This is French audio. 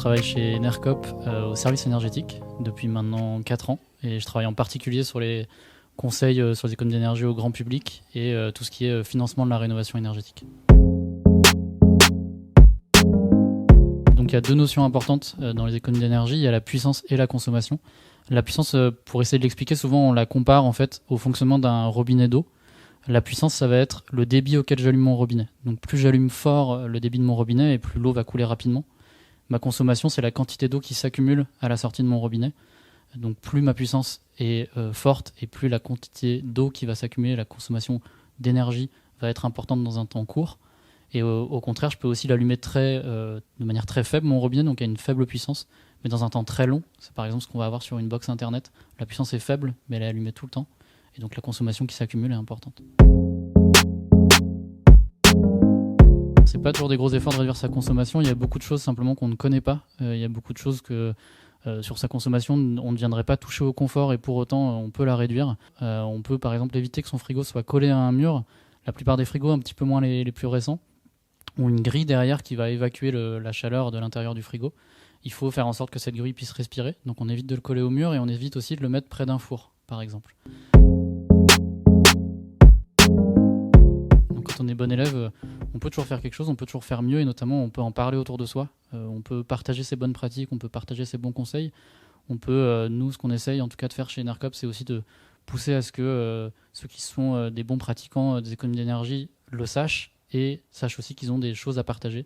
travaille chez Enercop au service énergétique depuis maintenant 4 ans et je travaille en particulier sur les conseils sur les économies d'énergie au grand public et tout ce qui est financement de la rénovation énergétique. Donc il y a deux notions importantes dans les économies d'énergie, il y a la puissance et la consommation. La puissance, pour essayer de l'expliquer, souvent on la compare en fait au fonctionnement d'un robinet d'eau. La puissance, ça va être le débit auquel j'allume mon robinet. Donc plus j'allume fort le débit de mon robinet et plus l'eau va couler rapidement. Ma consommation, c'est la quantité d'eau qui s'accumule à la sortie de mon robinet. Donc plus ma puissance est forte et plus la quantité d'eau qui va s'accumuler, la consommation d'énergie va être importante dans un temps court. Et au contraire, je peux aussi l'allumer de manière très faible, mon robinet, donc à une faible puissance, mais dans un temps très long. C'est par exemple ce qu'on va avoir sur une box internet. La puissance est faible, mais elle est allumée tout le temps. Et donc la consommation qui s'accumule est importante. C'est pas toujours des gros efforts de réduire sa consommation. Il y a beaucoup de choses simplement qu'on ne connaît pas. Il y a beaucoup de choses que sur sa consommation, on ne viendrait pas toucher au confort et pour autant on peut la réduire. On peut par exemple éviter que son frigo soit collé à un mur. La plupart des frigos, un petit peu moins les plus récents, ont une grille derrière qui va évacuer la chaleur de l'intérieur du frigo. Il faut faire en sorte que cette grille puisse respirer. Donc on évite de le coller au mur et on évite aussi de le mettre près d'un four, par exemple. Donc quand on est bon élève, on peut toujours faire quelque chose, on peut toujours faire mieux et notamment on peut en parler autour de soi. On peut partager ses bonnes pratiques, on peut partager ses bons conseils. On peut, nous, ce qu'on essaye en tout cas de faire chez Enercop, c'est aussi de pousser à ce que ceux qui sont des bons pratiquants des économies d'énergie le sachent et sachent aussi qu'ils ont des choses à partager.